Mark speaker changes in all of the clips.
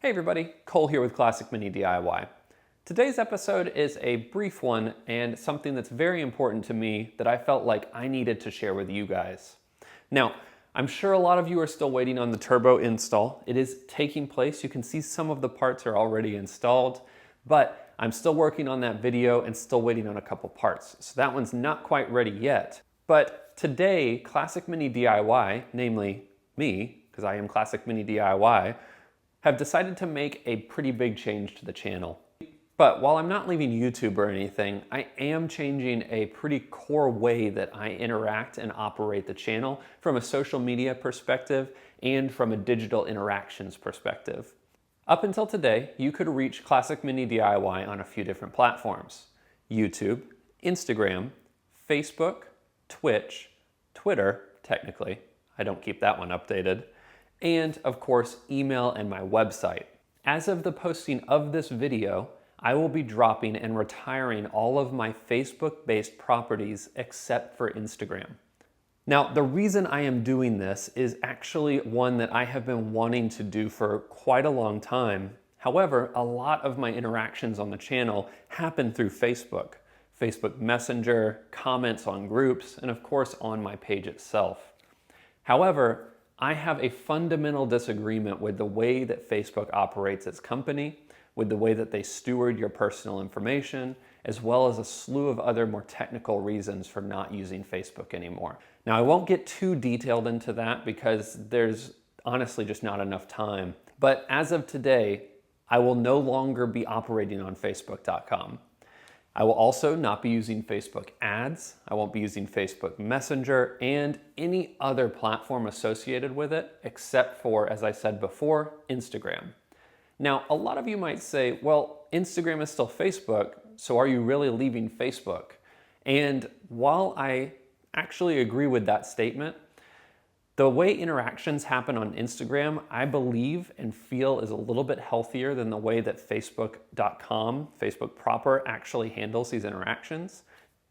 Speaker 1: Hey everybody, Cole here with Classic Mini DIY. Today's episode is a brief one and something that's very important to me that I felt like I needed to share with you guys. Now, I'm sure a lot of you are still waiting on the turbo install. It is taking place. You can see some of the parts are already installed, but I'm still working on that video and still waiting on a couple parts. So that one's not quite ready yet. But today, Classic Mini DIY, namely me, because I am Classic Mini DIY, have decided to make a pretty big change to the channel. But while I'm not leaving YouTube or anything, I am changing a pretty core way that I interact and operate the channel from a social media perspective and from a digital interactions perspective. Up until today, you could reach Classic Mini DIY on a few different platforms: YouTube, Instagram, Facebook, Twitch, Twitter, technically. I don't keep that one updated. And of course, email and my website. As of the posting of this video, I will be dropping and retiring all of my Facebook-based properties except for Instagram. Now, the reason I am doing this is actually one that I have been wanting to do for quite a long time. However, a lot of my interactions on the channel happen through Facebook. Facebook Messenger, comments on groups, and of course on my page itself. However, I have a fundamental disagreement with the way that Facebook operates its company, with the way that they steward your personal information, as well as a slew of other more technical reasons for not using Facebook anymore. Now, I won't get too detailed into that because there's honestly just not enough time. But as of today, I will no longer be operating on Facebook.com. I will also not be using Facebook ads. I won't be using Facebook Messenger and any other platform associated with it, except for, as I said before, Instagram. Now, a lot of you might say, well, Instagram is still Facebook, so are you really leaving Facebook? And while I actually agree with that statement, the way interactions happen on Instagram, I believe and feel is a little bit healthier than the way that Facebook.com, Facebook proper, actually handles these interactions.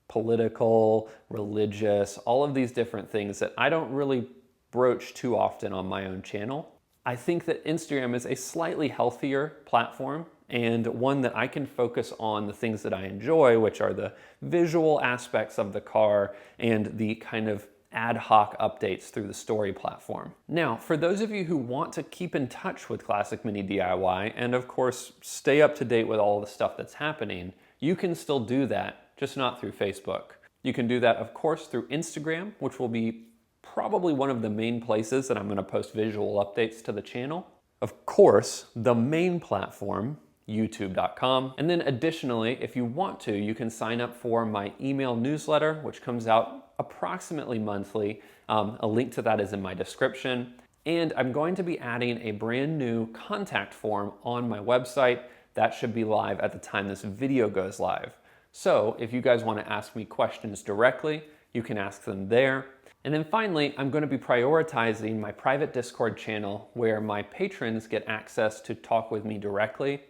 Speaker 1: Political, religious, all of these different things that I don't really broach too often on my own channel. I think that Instagram is a slightly healthier platform and one that I can focus on the things that I enjoy, which are the visual aspects of the car and the kind of ad hoc updates through the story platform. Now, for those of you who want to keep in touch with Classic Mini DIY and of course stay up to date with all the stuff that's happening, you can still do that, just not through Facebook. You can do that, of course, through Instagram, which will be probably one of the main places that I'm going to post visual updates to the channel. Of course, the main platform, youtube.com. And then additionally, if you want to, you can sign up for my email newsletter, which comes out approximately monthly. A link to that is in my description. And I'm going to be adding a brand new contact form on my website. That should be live at the time this video goes live. So if you guys want to ask me questions directly, you can ask them there. And then finally, I'm going to be prioritizing my private Discord channel where my patrons get access to talk with me directly.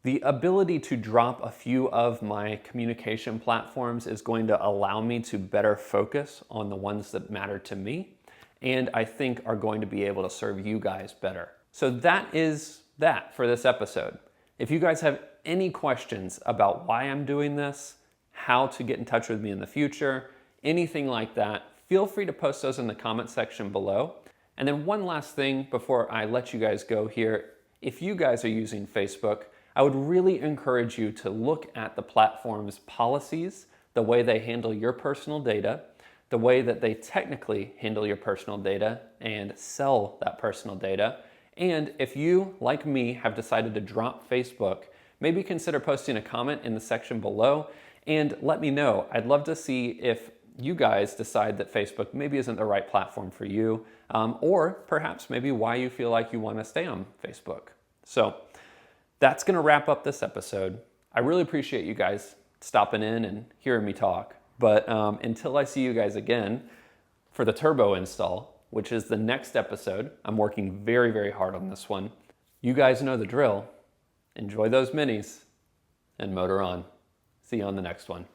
Speaker 1: The ability to drop a few of my communication platforms is going to allow me to better focus on the ones that matter to me, and I think are going to be able to serve you guys better. So that is that for this episode. If you guys have any questions about why I'm doing this, how to get in touch with me in the future, anything like that, feel free to post those in the comment section below. And then one last thing before I let you guys go here. If you guys are using Facebook, I would really encourage you to look at the platform's policies, the way they handle your personal data, the way that they technically handle your personal data and sell that personal data. And if you, like me, have decided to drop Facebook, maybe consider posting a comment in the section below and let me know. I'd love to see if you guys decide that Facebook maybe isn't the right platform for you, or perhaps maybe why you feel like you want to stay on Facebook. So that's going to wrap up this episode. I really appreciate you guys stopping in and hearing me talk. But until I see you guys again for the turbo install, which is the next episode, I'm working very, very hard on this one. You guys know the drill. Enjoy those minis and motor on. See you on the next one.